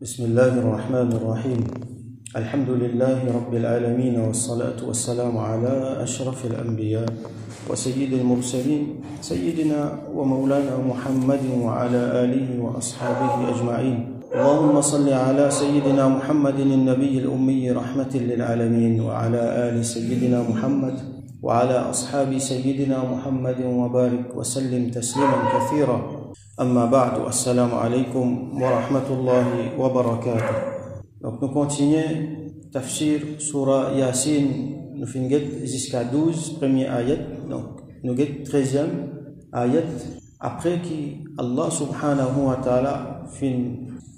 بسم الله الرحمن الرحيم الحمد لله رب العالمين والصلاة والسلام على أشرف الأنبياء وسيد المرسلين سيدنا ومولانا محمد وعلى آله وأصحابه أجمعين اللهم صل على سيدنا محمد النبي الأمي رحمة للعالمين وعلى آل سيدنا محمد وعلى أصحاب سيدنا محمد وبارك وسلم تسليما كثيرا Amma ba'du, assalamu alaikum wa rahmatullahi wa barakatuh. Donc nous continuons tafsir surah Yasin, nous finissons jusqu'à 12 premier ayat, donc nous get 13e ayat après qui Allah subhanahu wa ta'ala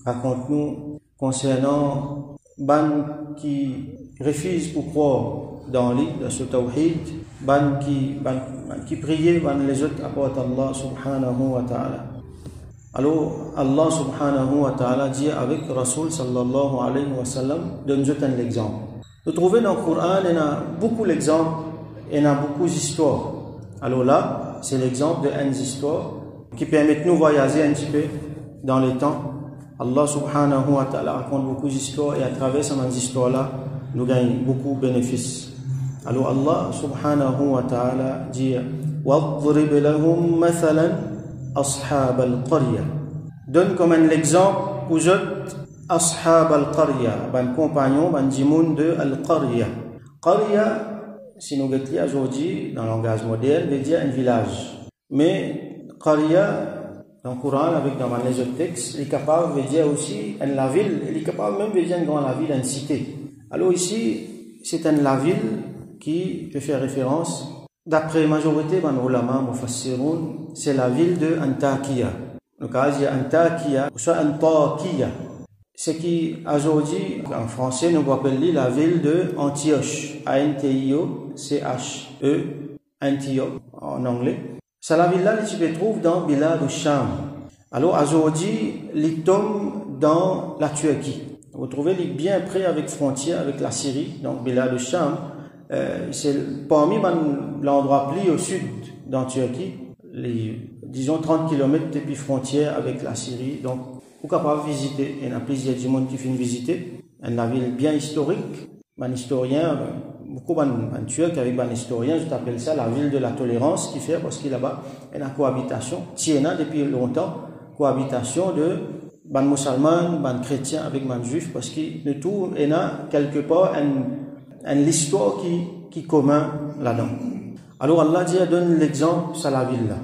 raconte nous concernant ban qui refuse pour croire dans l'île de ce tawhid, ban qui priait ban les autres à part Allah subhanahu wa ta'ala. Alors, Allah subhanahu wa ta'ala dit avec Rasul sallallahu alayhi wa sallam de nous donner l'exemple. Nous trouvons dans le Coran, il y a beaucoup d'exemples, il y a beaucoup d'histoires. Alors là, c'est l'exemple de 1 histoire qui permet de nous voyager un petit peu dans le temps. Allah subhanahu wa ta'ala raconte beaucoup d'histoires et à travers ces histoires-là, nous gagnons beaucoup de bénéfices. Alors Allah subhanahu wa ta'ala dit وَاضْرِبْ لَهُمْ مَثَلًا أصحاب القرية. Donne comme un exemple pour eux أصحاب القرية, ban compagnon, ban dimoun de al-Qarya. Qarya, si nous regardons aujourd'hui dans le langage moderne, veut dire un village. Mais Qarya, dans le Coran, avec dans les autres textes, il est capable de dire aussi la ville, il est capable même de dire dans la ville, une cité. Alors ici, c'est la ville qui peut faire référence. D'après la majorité des ulama mufassiroun, c'est la ville de Antakya. Donc, il y a Antakya, ou soit Antakiya. Ce qui, aujourd'hui, en français, nous appelons la ville de Antioche. A-N-T-I-O-C-H-E, Antioche, en anglais. C'est la ville-là que tu peux trouver dans Bilad al-Sham. Alors, aujourd'hui, il tombe dans la Turquie. Vous trouvez bien près avec frontière avec la Syrie, donc Bilad al-Sham. C'est parmi l'endroit plus au sud dans Turquie, disons 30 km depuis frontière avec la Syrie. Donc, vous pouvez pas visiter. Il y a plusieurs gens qui viennent visiter. Une ville bien historique. Un historien, beaucoup de Turcs avec un historien, je t'appelle ça la ville de la tolérance, qui fait parce qu'il là-bas, il y a une cohabitation. Tiena depuis longtemps, cohabitation de ban musulmans, ban chrétiens avec ban juifs, parce qu'il y a quelque part l'histoire qui est commun là-dedans. Alors Allah dit, donne l'exemple, c'est la ville là,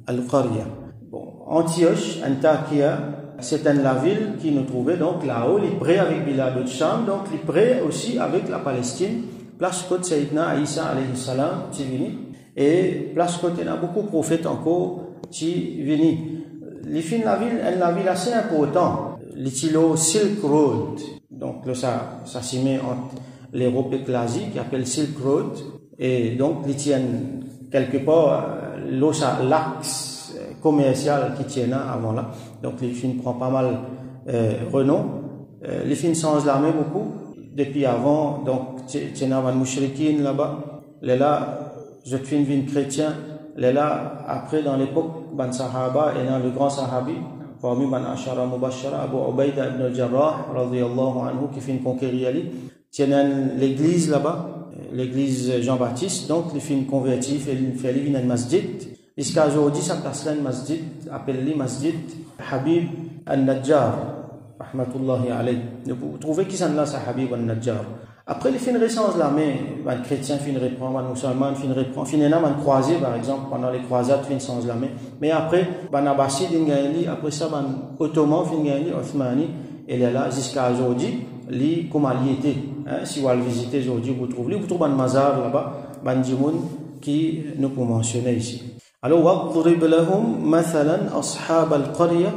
Al-Qarya. Bon, Antioche, Antakya, c'est la ville qui nous trouvait donc là-haut, il est près avec Bilad al-Sham, donc il est près aussi avec la Palestine, place côté Sayyidina Isa alayhi salam, qui vini, et place côté il y a beaucoup de prophètes encore qui vini. Les filles de la ville assez important, l'îlot Silk Road, donc là ça s'y met entre l'Europe classique qui appelle Silk Road et donc ils tiennent quelque part l'axe commercial qui tiennent avant là, donc les films prend pas mal renom, les films changent l'armée beaucoup depuis avant, donc tiennent avant mouchrikin là-bas, les là je film vin chrétien, les là après dans l'époque ban sahaba et dans le grand sahabi parmi ban ashara mubashara Abu Ubaida ibn al-Jarrah radiyallahu anhu qui fait conquérir Ali tiennent l'église là-bas, l'église Jean-Baptiste, donc les films convertis, ils font un masjid. Jusqu'à aujourd'hui, ça place là un masjid, appelé masjid Habib al-Najjar, rahmatullahi alayhi. Vous trouvez qui sont là, ça Habib al-Najjar. Après, les films récents là, mais les chrétiens finissent reprendre, les musulmans finissent reprendre, finissent les croisés, par exemple, pendant les croisades, finissent sans la mais après, les Abbasides, après ça, les Ottomans, les Othmani, et là, jusqu'à aujourd'hui, comme il était. Si vous allez visiter aujourd'hui, vous trouvez un mazar là-bas, un djimoun qui nous peut mentionner ici. Alors, وَاضْرِبْ لَهُمْ مَثَلًا أَصْحَابَ الْقَرْيَةِ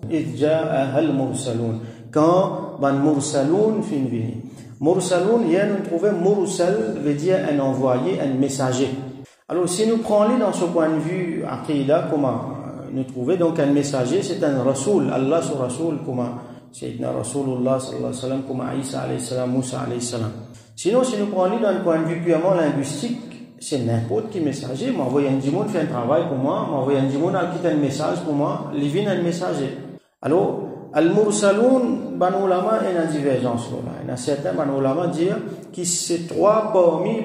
إِذْ جَاءَهَا الْمُرْسَلُونَ. Quand ban mursaloun fin vini. Mursaloun, il y a nous trouver mursal veut dire un envoyé, un messager. Alors, si nous prenons dans ce point de vue, Aqidah, comment nous trouver donc un messager, c'est un rasoul, Allah sur rasoul, comment Sayyidina Rasulullah sallallahu alayhi wa sallam, comme Isa alayhi salam, Moussa alayhi salam. Sinon, si nous prenons dans le point de vue purement linguistique, c'est n'importe qui messager. M'envoie un djimoun fait un travail pour moi, m'envoie un djimoun qui a un message pour moi, il vient un messager. Alors, Al-Mursalun, ban ulama, il y a une divergence là. Il y a certains ban ulama disent que c'est trois parmi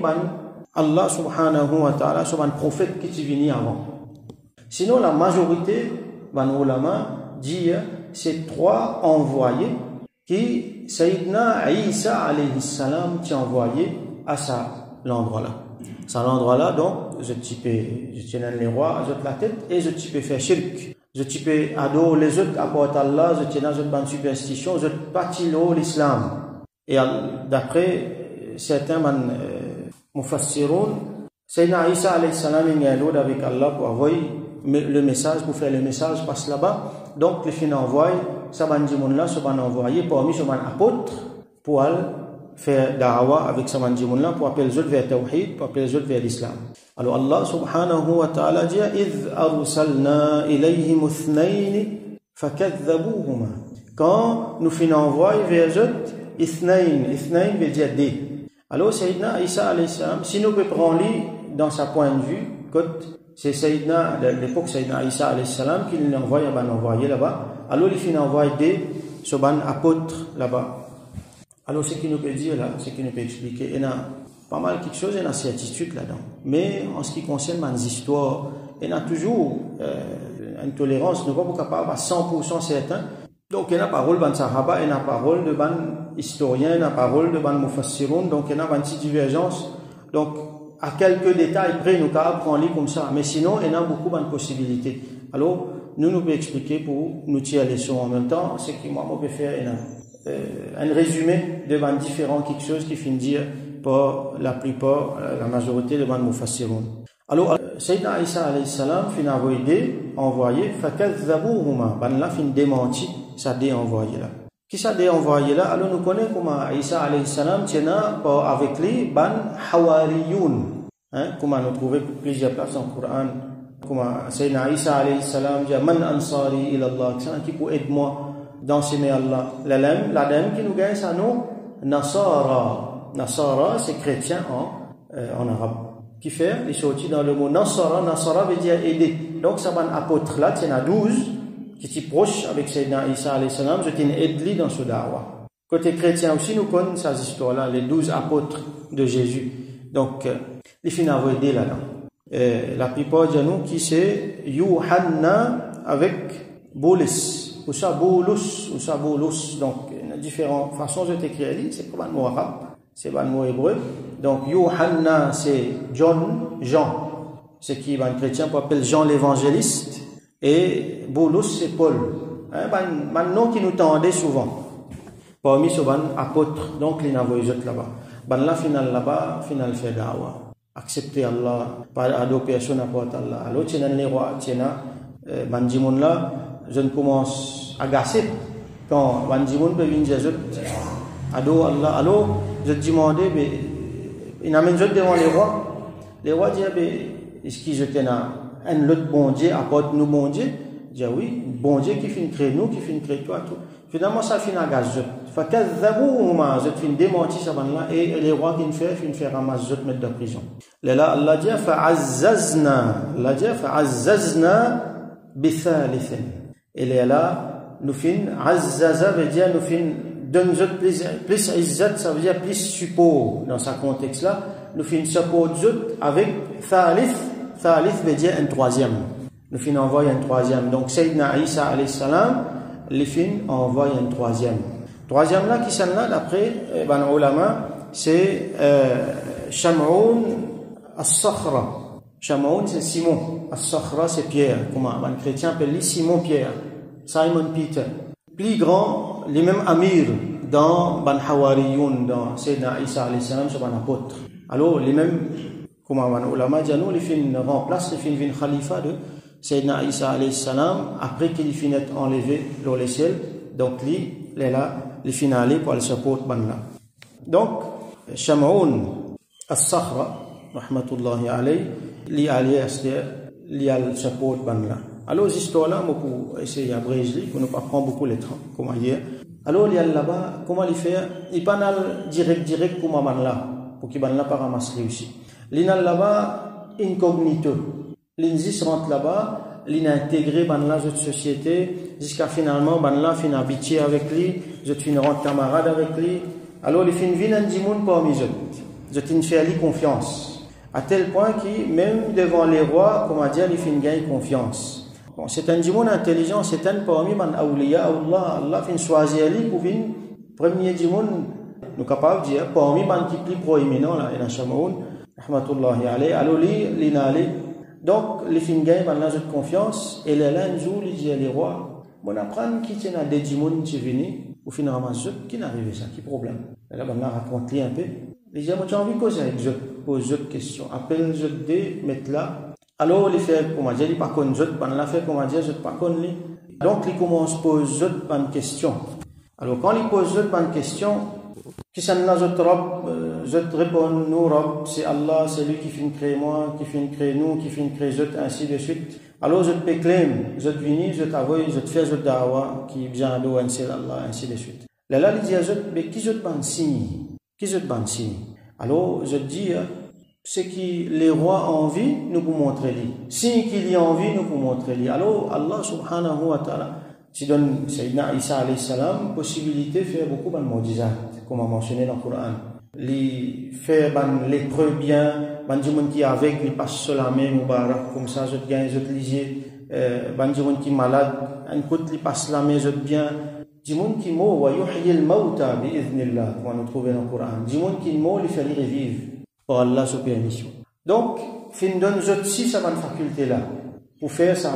Allah subhanahu wa ta'ala, sur un prophète qui est venu avant. Sinon, la majorité ban ulama dit c'est trois envoyés qui Sayyidina Isa alayhi salam t'a envoyé à l'endroit là. C'est l'endroit là, donc je tiens les rois, je la tête et je peux faire shirk. Je peux adorer les autres apporter Allah, je tiens une superstition, je bâtis l'islam. Et d'après certains mufassiroun, Sayyidina Isa alayhi salam il y a l'autre avec Allah pour envoyer le message, pour faire le message passe là-bas. Donc les fins envoient, ça va dire là, ça va envoyer parmi ces apôtres pour faire da'wa avec ces là pour appeler les autres vers Tawhid, pour appeler les autres vers l'islam. Alors Allah subhanahu wa ta'ala dit إِذْ أَرْسَلْنَا إِلَيْهِمُ اثْنَيْنِ فَكَذَّبُوهُمَا. Quand nous fin envoyer vers eux, ithnain veut dire des. Alors Sayyidina Isa alayhi salam, si nous pouvons prendre dans sa point de vue, c'est Sayyidina, à l'époque Sayyidina Isa alayhi salam qui l'a envoyé là-bas. Alors il fin envoyer des apôtres là-bas. Alors ce qui nous peut dire là, ce qui nous peut expliquer, il y a pas mal quelque chose, il y a certitude là-dedans. Mais en ce qui concerne les histoires, il y a toujours une tolérance, nous ne sommes pas capables à 100% certains. Donc il y a la parole de Sahaba, il y a la parole de historiens, il y a la parole de Mufassiroun, donc il y a une petite divergence. Donc à quelques détails près, nous pouvons prendre comme ça. Mais sinon, il y a beaucoup de possibilités. Alors, nous pouvons expliquer pour nous tirer les leçons en même temps. Ce que moi, je peux faire un résumé de différents quelque chose qui finit dire pour la plupart, la majorité de Mufassiroun. Alors, Sayyidina Isa alayhi salam fin envoyé, fakadzabuhuma, là fin démenti, ça dé envoyé là. Qui ça dé envoyé là? Alors nous connaissons comment Isa alayhi salam tient avec lui hawariyun, comment nous trouvons plusieurs places dans le Coran, comment Sayyidina Isa alayhi salam dit man ansari ila Allah, qui peut aider moi d'enseigner Allah. L'adam qui nous gagne ça nous Nasara. Nasara, c'est chrétien en arabe. Qui fait? Il sortit dans le mot Nasara. Nasara veut dire aider. Donc, ça va un apôtre là, il y en a 12 qui sont proches avec Sayyidina Isa alayhi salam, je t'ai aidé dans ce da'wah. Côté chrétien aussi, nous connaissons ces histoires-là, les 12 apôtres de Jésus. Donc, les fins à aider là-dedans. La plupart de nous qui c'est Yohanna avec Boulis. Ou ça Boulus, ou ça Boulus. Donc, il y a différentes façons de t'écrire. C'est pas le mot arabe. C'est pas le mot hébreu. Donc, Yohanna, c'est Jean. C'est qui, un chrétien pour appeler Jean l'évangéliste. Et Boulus, c'est Paul. Maintenant, qui nous tendait souvent. Parmi ce apôtres, donc, les navoyeux là-bas. Là, final fait da'wa. Accepter Allah, pas adopter personne à part Allah. Alors, tu as les rois, tu as, Bandimoun là, je ne commence à agacer. Quand Bandimoun peut venir dire, ado Allah, alors, je demandais, il amène devant les rois. Les rois disent, est-ce qu'ils étaient un autre bon Dieu, apporte nous bon Dieu? Je dis oui, bon Dieu qui finit créer nous, qui finit créer toi, tout. Finalement, ça finit à gaz. Fait que je finit démentir ça là, et les rois qui finissent faire ramasser, je mettre dans prison. Là, Allah dit, fa'azzazna bithalithin. Et là, nous finissons, azzaza veut dire, nous finissons, donne plus izzat, ça veut dire plus support dans ce contexte-là. Nous finissons support avec thalith. Thalith veut dire un troisième. Nous finissons envoyer un troisième. Donc, Sayyidina Isa alayhi salam, les fins envoie un troisième. Troisième là, qui sont là, d'après ulama, c'est Sham'oun as-Sakhra. Sham'oun, c'est Simon. As-Sakhra, c'est Pierre. Comment un chrétien appelle Simon Pierre. Simon Peter. Plus grand, les mêmes amirs dans Hawariyun, dans Sayyidina Isa alayhi salam, c'est un apôtre. Alors, les mêmes, comment on ulama dit, les fins remplacent, les fins viennent khalifa de Sayyidina Isa alayhi salam, après qu'il finit enlevé dans les ciels. Donc, lui, il est là, les finales pour le support là. Donc, Sham'oun as-Sakhra, rahmatullahi alayhi, li a le support là. Alors, ces histoires-là, pour essayer d'abréger, pour ne pas prendre beaucoup de temps, comment dire. Alors, il y a là-bas, comment il fait? Il pas direct pour maman là, pour qu'il ne pas ramasser aussi. Il y a là-bas incognito. L'inzis rentre là-bas, l'inintégrer dans la société, jusqu'à finalement, là, fin habitué avec lui, je suis rendre camarade avec lui. Alors, il fin vin un dimoun parmi eux. Je t'ai fait lui confiance. À tel point que, même devant les rois, comment dire, il fin gagne confiance. Bon, c'est un dimoun intelligent, c'est un parmi man awliya, Allah fin choisir lui pour venir, premier dimoun, nous capables de dire, parmi man qui plus proéminent, là, il a Shamaoun, rahmatullahi alayhi, alors lui, l'inali. Donc, les fins gagnent dans notre confiance, et là, un jour, il dit les rois, on apprend qui tient à des djimoun qui viennent, ou finalement, qui n'arrive ça, qui problème. Et là, on raconte un peu. Il dit, moi, j'ai envie de causer avec eux, pose eux questions, appelle eux des, mettre là. Alors, il fait, comment dire, il pas connaît eux, on l'a fait, comment dire, je pas connaît. Donc, il commence à poser eux une question. Alors, quand il pose eux une question, qui s'en a je te réponds, nous, Rab, c'est Allah, c'est lui qui fait créer moi, qui fait créer nous, qui fait créer eux, ainsi de suite. Alors, je te péclame, je te viens, je t'avoue, je te fais, je te dawa, qui vient d'où, c'est Allah, ainsi de suite. Là, il dit à eux, mais qui je te ban signe? Qui je te ban signe? Alors, je te dis, c'est qui les rois ont envie, nous vous montrer lui. Si qu'il y a envie, nous vous montrer lui. Alors, Allah, subhanahu wa ta'ala, tu donnes Sayyidina Isa alayhi salam possibilité de faire beaucoup de mu'jizat, comme on a mentionné dans le Coran. Les faire les preuves bien, les gens qui avec, ils passent sur la main, Moubarak, comme ça, je gagne, je te lisais, les gens qui sont malades, un coup, ils passent la main, je bien. Les gens qui mourent, wa yuhyi al-mawta bi-idhnillah, comme on a trouvé dans le Coran. Les gens qui mourent, ils font les revivre, pour Allah, sous permission. Donc, fin donne, je si ça va une faculté là, pour faire ça.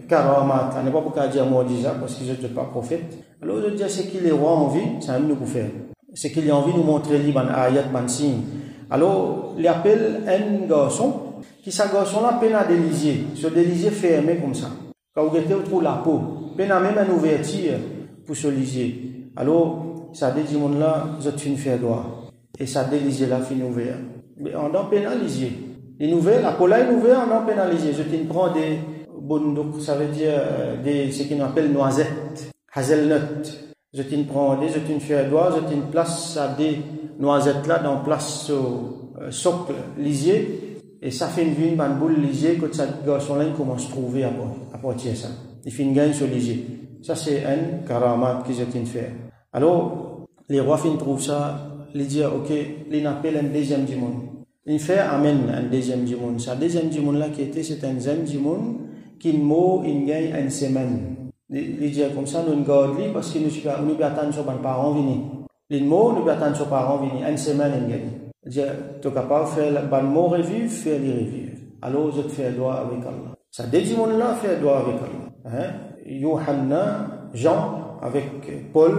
Karamat, on n'est pas pour dire Moïse parce que je ne suis pas prophète. Alors je dis c'est qu'il les rois ont envie, c'est à nous pour faire. C'est qu'il a envie de nous montrer les ayat, les signes. Alors il appelle un garçon qui ce garçon là peine à déliser, sur des lisiers fermés comme ça. Quand vous êtes autour de la peau, peine à même une ouverture pour se lisier. Alors ça dit mon là, je te faire droit et ça délisier là fin ouvert. Mais on a peine à lisier. Les nouvelles, la peau là est ouverte, on a peine à lisier. Je te prends des donc ça veut dire ce qu'on appelle noisettes, hazelnut. Je t'en prends je t'en fais doigt, je t'en place à des noisettes là dans place au socle lisier et ça fait une vie, une boule lisier que ça garçon là commence à trouver à partir de ça. Il fait une gagne sur lisier. Ça c'est un karamat que je t'en fais. Alors les rois fin trouvent ça, ils disent ok, ils appellent un deuxième dimon. Ils fait amen un deuxième dimon. Ça deuxième dimon là qui était c'est un zen dimon qui mot il gagne une semaine. Il dit comme ça, nous gardons parce que nous attendons sur nos parents venir. Les mots, nous attendons sur nos parents venir. Une semaine, il gagne. Il dit, tu es capable de faire le mot revivre, faire les revivre. Alors, je te fais droit avec Allah. Ça dit, mon là, faire droit avec Allah. Yohanna, Jean, avec Paul,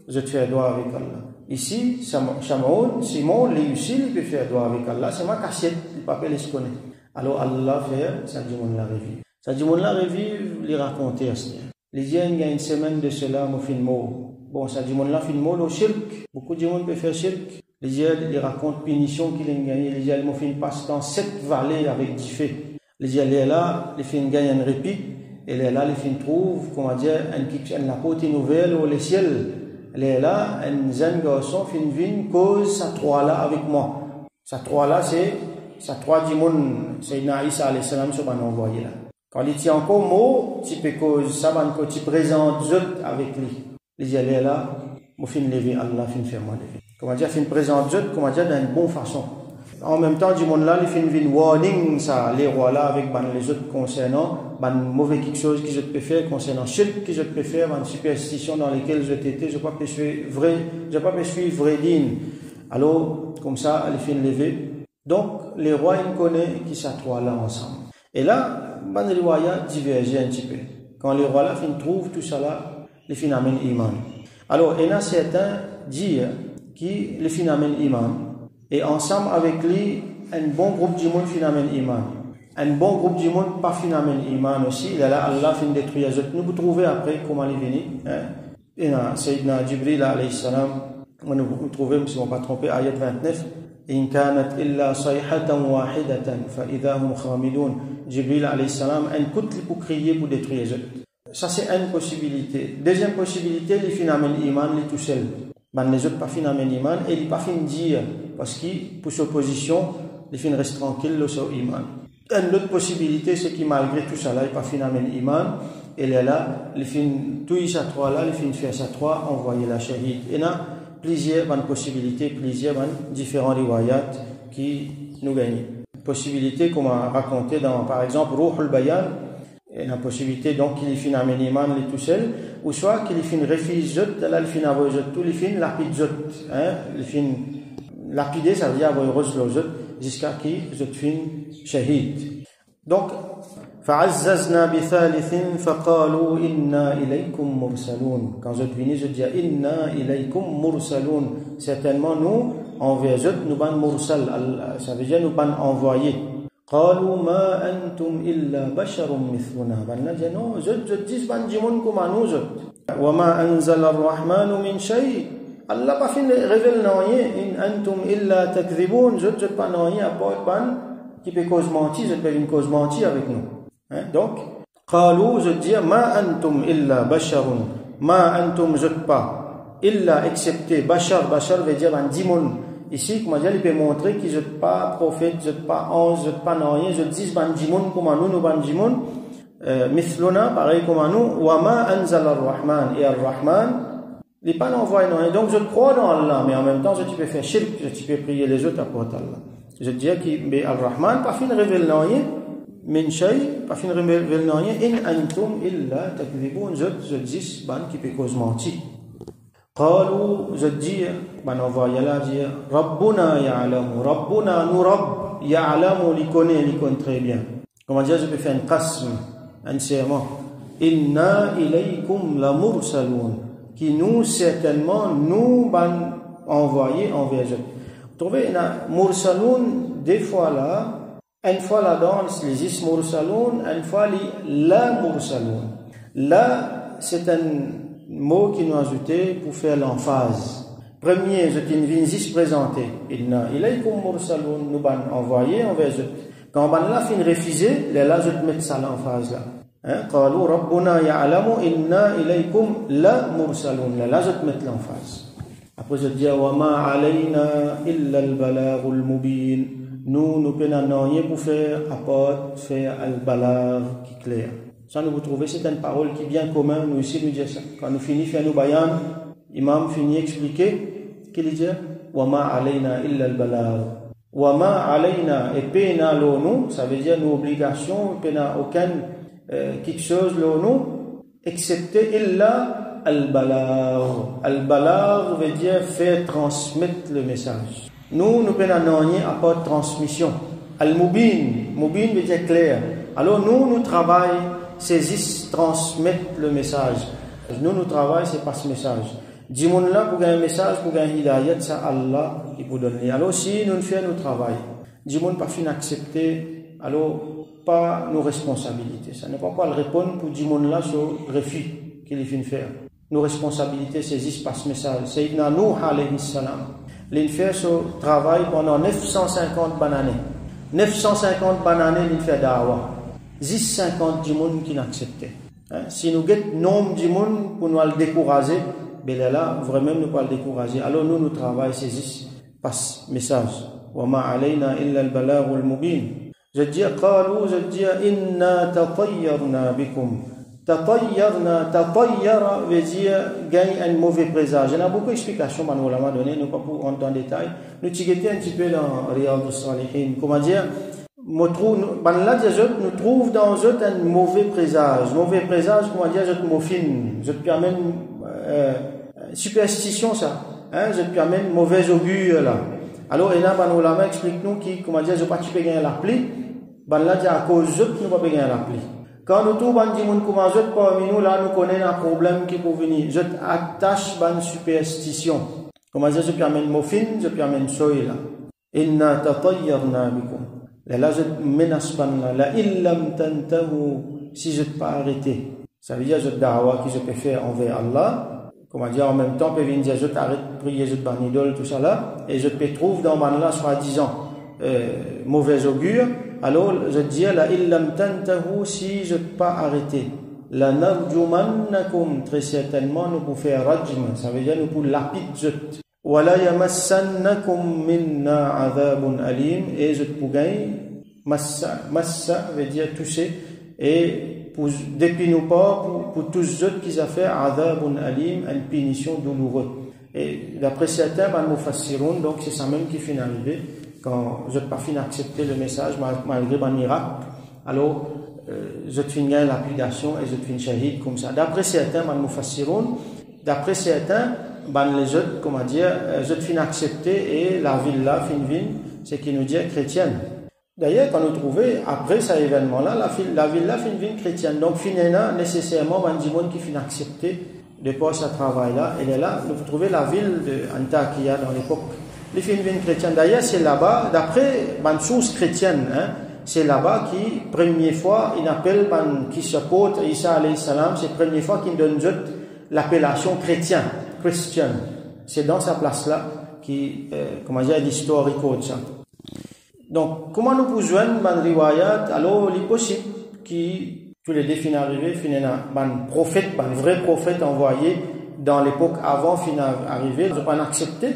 je te fais droit avec Allah. Ici, Shamaoun, Simon, lui aussi, il peut faire droit avec Allah. C'est ma cachette, le papier les connaît. Alors, Allah fait, ça dit, mon là, revivre. Ça dit, mon là, revivre, les raconter à ce niveau. Les gens, il y a une semaine de cela, mon film mot. Bon, ça dit, mon là, film mot, le shirk. Beaucoup de gens peuvent faire shirk. Les gens, ils racontent punition qu'ils ont gagné. Les gens, mon film passe dans 7 vallées avec 10 faits. Les gens, ils sont là, les films gagnent un répit. Et là, les films trouvent, comment dire, la côte nouvelle ou le ciel. Les là, un jeune garçon, film vient, cause sa 3 là avec moi. Sa 3 là, c'est, sa 3 du monde, c'est Isa alayhi salam, sur un envoyé là. Quand il tient encore mot, tu peux cause ça, quand tu présentes avec lui. Les allez là, moi fin lever, Allah fin faire moi lever. Comment dire, fin présente comment dire, d'une bonne façon. En même temps, du monde là, il fin vin warning ça, les rois là, avec les autres concernant, mauvais quelque chose que je te peux faire, concernant shirk que je te peux faire, superstition dans lesquelles je t'étais, je pas peux suivre vrai digne. Alors, comme ça, il fin lever. Donc, les rois, ils connaissent qui ça trois là ensemble. Et là, les riwaya divergent un petit peu. Quand les rois là trouvent tout ça là, les fin amènent iman. Alors, il y en a certains disent qui les fin amènent iman. Et ensemble avec lui, un bon groupe du monde fin amène iman. Un bon groupe du monde pas fin amène iman aussi. Il y a là, Allah fin détruire les autres. Nous vous trouvez après comment il vient. Et là, Sayyidina Jibril alayhi salam, nous trouvons, si on ne va pas tromper, ayat 29. إن كانت إلا صيحة واحدة فإذا هم خامدون. Jibril alayhi salam, un coup pour crier pour détruire les autres. Ça c'est une possibilité. Deuxième possibilité, les fin amènent iman, les tout seuls. Les autres pas fin amènent iman et les pas fin dire parce que pour sa position, les fin restent tranquilles sur iman. Une autre possibilité, c'est que malgré tout ça là, il pas fin amène iman, il est là, il fin tout ça trois là, il fin faire ça trois, envoyer la shahid. Et là, plusieurs possibilités, plusieurs différents riwayat qui nous gagnent. Possibilité comme on a raconté dans, par exemple, Ruhul Bayan, et la possibilité donc qu'il fin amène iman tout seul, ou soit qu'il fin refuse zot, là il fin avoir zot, tout il fin lapide zot, il fin lapider, ça veut dire avoir reçu zot, jusqu'à qui zot fin shahid. Donc, فعززنا بثالث فقالوا إنا إليكم مرسلون. Quand je finis, je dis إنا إليكم مرسلون. Certainement nous envers eux nous ban mursal. Ça veut dire nous ban envoyé. قالوا ما أنتم إلا بشر مثلنا. Ben là dit non, je dis ban jimoun comme nous. وما أنزل الرحمن من شيء. Allah pas fin révèle rien. إن أنتم إلا تكذبون. Je pas rien à part ban qui peut cause mentir, je peux une cause mentir avec nous. Donc, قالوا, je dis, ما أنتم إلا بشر, ما أنتم, je pas, إلا excepté, bashar, bashar veut dire un dimon. Ici, comment dire, il peut montrer qu'il n'est pas prophète, je pas ange, je pas rien, je dis, ban dimon, comme nous, ban dimon, mithluna, pareil comme nous, wa ma anzal ar-Rahman, et ar-Rahman, il n'est pas envoyé, non. Donc, je crois dans Allah, mais en même temps, tu peux faire shirk, tu peux prier les autres à part Allah. Je dis que Ar-Rahman, pas fin révèle rien, min shay, pas fin révèle rien, in antum illa takdhibun, je dis, ban qui peut cause mentir. Qalu, je dis, ban on va y aller dire, Rabbuna ya'lamu, Rabbuna nous Rabb, ya'lamu, li connaît très bien. Comment dire, je peux faire un qasm, un serment. Inna ilaykum la mursalun, qui nous, certainement, nous, ban envoyé envers eux. Vous trouvez, Mursaloun, des fois là, une fois là dans les is Mursaloun, une fois la Mursaloun. Là, c'est un mot qui nous a ajouté pour faire l'emphase. Premier, je t'ai une présenté. Inna ilaykum Mursaloun, nous ban envoyé envers eux. Quand on là fin refusé, là, je te mets ça l'emphase là. Qalu Rabbuna ya'lamu inna ilaykum la Mursaloun. Là, je te mets l'emphase. Après, je dis, wa ma alayna illa al-balaghul mubin. Nous penons rien pour faire, à part faire al-balagh qui est clair. Ça, nous vous trouvez, c'est une parole qui est bien commune. Nous ici, nous disons ça. Quand nous finissons faire nos bayan, l'imam finit expliquer, qu'il dit, wa ma alayna illa al-balagh. Wa ma alayna, et pena l'onu, ça veut dire nos obligations, pena aucune, quelque chose l'onu, excepté illa al-balagh. Al-balagh veut dire faire transmettre le message. Nous prenons rien à part transmission. Al-mubin, mubin veut dire clair. Alors nous travaillons, saisissent, transmettre le message. Nous travaillons, c'est pas ce message. Dis-moi là pour gagner un message, pour gagner hidayat, c'est Allah qui peut donner. Alors si nous faisons notre travail, dis-moi pas fin accepter, alors pas nos responsabilités. Ça n'est pas quoi le répondre pour dis-moi là sur refus qu'il est faire. Nos responsabilités saisissent par ce message. Sayyidina Nuh alayhi salam. Il fait ce travail pendant 950 bananes. 950 bananes, il fait da'wah. 10-50 du monde qui n'acceptait. Si nous avons nombre du monde pour nous le décourager, ben là, vraiment, nous pas le décourager. Alors nous travaillons, saisissent par ce message. Wa ma alayna illa al-balaghul mubin. Je dis, qalu, je dis, inna tatayyarna bikum. Tatayyara veut dire gagne un mauvais présage. Il y a beaucoup d'explications que nous avons données, nous ne pouvons pas rentrer en détail. Nous tigétons un petit peu dans Riyad al-Salihin. Comment dire, nous trouvons dans eux un mauvais présage. Mauvais présage, comment dire, je te m'offine, je te permets superstition ça. Je te permets mauvais augure là. Alors, il y a un ulama explique-nous qui, comment dire, je ne peux pas gagner la pluie. Là, à cause de nous ne pouvons pas gagner la pluie. Quand nous trouvons des gens qui mangent parmi nous, là, nous connaissons un problème qui peut venir. Je t'attache à une superstition. Comment dire, je permets une mofine, je permets une soie, là. Inna tatayyarna bikum. Là, je menace pas, là. Illam tantahu, si je ne peux pas arrêter. Ça veut dire, je da'wa que je peux faire envers Allah. Comment dire, en même temps, peut venir dire, je t'arrête de prier, je te ban idole, tout ça là. Et je te trouve dans man-là, soi-disant, mauvais augure. Alors, je dis, la illam tantahu, si je ne peux pas arrêter. La narjumannakum, très certainement, nous pouvons faire rajm. Ça veut dire, nous pouvons lapider. Wa la yamassannakum minna adhabun alim. Et je peux gagner Massa veut dire toucher. Et depuis nous pas, pour tous autres qui ont fait adhabun alim, une punition douloureuse. Et d'après certains, mufassirun, donc c'est ça même qui finit arrivé, quand je n'ai pas fini d'accepter le message, malgré mon miracle, alors je finis gagner l'application et je finis shahid comme ça. D'après certains, mufassirun, d'après certains, les autres, comment dire, je finis accepter et la ville là, c'est qui nous dit chrétienne. D'ailleurs, quand nous trouvons, après cet événement-là, la ville là, une ville chrétienne. Donc, finalement, nécessairement, il y a des gens qui finissent accepter de passer ce travail-là. Et là, nous trouvons la ville d'Antakya dans l'époque. Les une ville chrétienne. D'ailleurs, c'est là-bas, d'après une source chrétienne, hein, c'est là-bas qui, première fois, il appelle, qui s'apporte, Isa alayhi salam, c'est la première fois qu'il donne l'appellation chrétien, Christian. C'est dans sa place-là qui, comment dire, l'histoire record ça. Donc, comment nous pouvons joindre ban riwayat? Alors, il est possible que tous les défis arrivés, ban prophète, ban vrai prophète envoyé dans l'époque avant fin arrivé, ils n'ont pas accepté.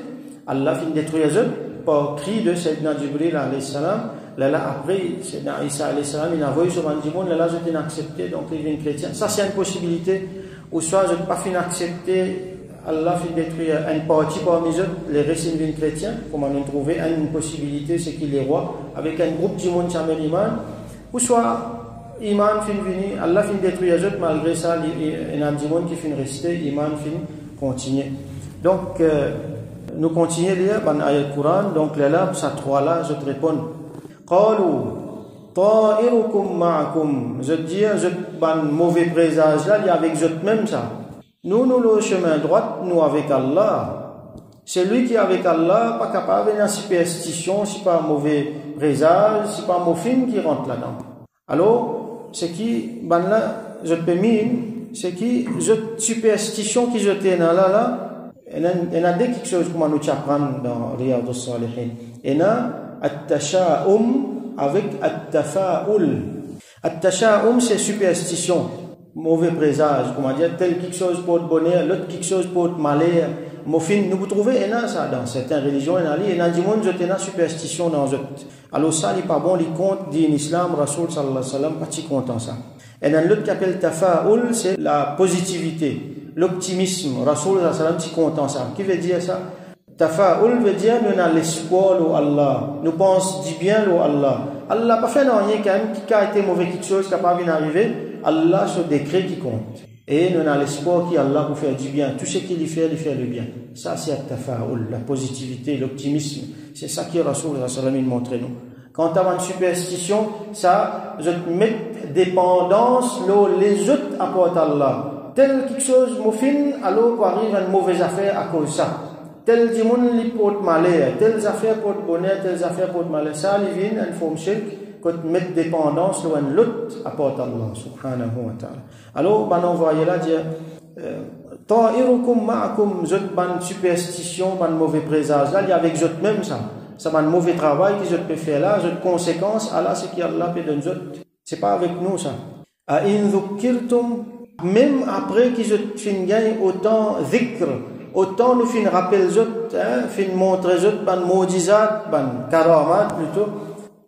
Allah fin détruire eux par cri de Sayyidina Jibril alayhi salam. Là après, Sayyidina Isa alayhi salam, il a envoyé sur ban Jibril, là je t'ai accepté, donc il vient chrétien. Ça c'est une possibilité. Ou soit je n'ai pas fin accepté. Allah fait détruire une partie parmi eux, les récits chrétiens, comme on a trouvé une possibilité, c'est qu'il est roi, avec un groupe de monde qui a iman, ou soit iman fin venir, Allah fait détruire eux, malgré ça, il y a des gens qui fin rester, iman fin continuer. Donc, nous continuons à lire dans l'ayat Coran, donc là, ça trois là, je te réponds. Qalu ta'irukum ma'akum. Je dis, ban mauvais présage là, il y a avec eux même ça. Nous, le chemin droit, nous avec Allah. Celui qui est avec Allah, pas capable de superstition, c'est pas un mauvais présage, c'est pas un mauvais film qui rentre là-dedans. Alors, c'est qui, là, je te mine, c'est qui, superstition qui jetait là, il y a quelque chose comme nous apprendre dans Riyad al-Salihin. Il y a at-tasha'um avec at-tafa'ul. At-tasha'um, c'est superstition. Mauvais présage, comment dire, tel quelque chose pour te bonheur, l'autre quelque chose pour te malheur. Mofin, nous vous trouvez, ça dans certaines religions, il y a des gens qui ont une superstition dans eux. Alors ça, il n'est pas bon, il compte, dit l'islam, Rasoul sallallahu alayhi wa sallam, pas si content ça. Et dans l'autre qui appelle tafa'ul, c'est la positivité, l'optimisme, Rasoul sallallahu alayhi wa sallam, si content ça. Qui veut dire ça? Tafa'ul veut dire, nous avons l'espoir au Allah, nous pensons du bien au Allah. Allah n'a pas fait rien quand même, qui a été mauvais quelque chose, qui n'a pas bien arrivé. Allah, ce décret qui compte. Et nous avons l'espoir qu'Allah pour faire du bien. Tout ce qu'il fait le bien. Ça, c'est at-tafa'ul, la positivité, l'optimisme. C'est ça que Rasoul sallallahu montre nous. Quand tu as une superstition, ça, je te mets dépendance, les autres apportent Allah. Tel quelque chose, moufine, alors, pour arriver à une mauvaise affaire à cause de ça. Tel du monde, il porte malheur. Telles affaires portent bonheur, telles affaires portent malheur. Ça, il vient, une forme shirk. Quand mettre dépendance sur un l'autre apporte Allah subhanahu wa ta'ala. Alors, on voit là dire ta'irukum ma'akum, je ban superstition, ban mauvais présage. Là, il y a avec je même ça. Ça ban mauvais travail que je peux faire là, je conséquence, Allah, c'est qu'Allah peut donner autres. C'est pas avec nous ça. A in dhukirtum, même après que je fin gagne autant dhikr, autant nous fin rappel zot, fin montrer zot, ban maudizat, ban karamat plutôt,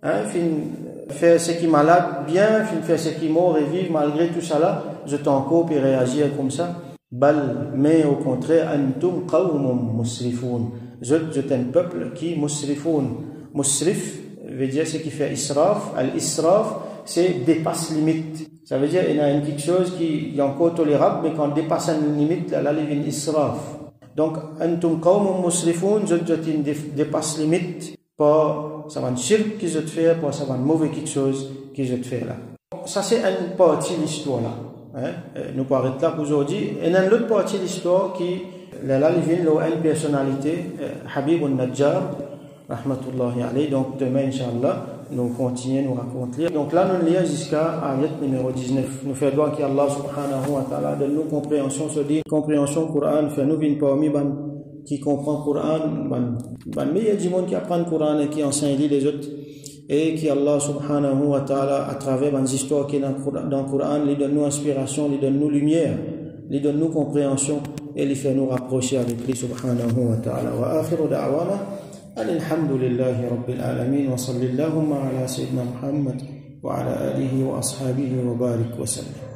fin faire ce qui est malade bien, faire ce qui est mort et vivre malgré tout ça là, je t'encope et réagir comme ça. Bal, mais au contraire, antum qawmum musrifun. Je t'ai un peuple qui musrifun. Musrif veut dire ce qui fait israf. Al-israf, c'est dépasse limite. Ça veut dire il y a quelque chose qui est encore tolérable, mais quand on dépasse une limite, là, il y a une israf. Donc, antum qawmum musrifun, je dépasse limite. Pas ça va un shirk qui je te fais, pas ça va un mauvais quelque chose qui je te fais là. Ça c'est une partie de l'histoire là. Nous parlons là pour aujourd'hui. Et dans l'autre partie de l'histoire qui là il vient une personnalité, Habib al-Najjar, rahmatullahi alayhi. Donc demain Inch'Allah nous continuons, nous raconter. Donc là nous lisons jusqu'à ayat numéro 19. Nous faisons droit qu'Allah subhanahu wa ta'ala donne nous compréhension sur dit compréhension Coran, fait nous une parmi qui comprend le Coran, mais il y a du monde qui apprend le Coran et qui enseigne les autres, et qui Allah subhanahu wa ta'ala, à travers les histoires qui sont dans le Coran, lui donne nous inspiration, lui donne nous lumière, lui donne nous compréhension, et lui fait nous rapprocher avec lui subhanahu wa ta'ala. Wa akhiru da'wana Alhamdulillahi Rabbil Alamin wa sallallahu ala Sayyidina Muhammad wa ala alihi wa ashabihi wa barik wa sallam.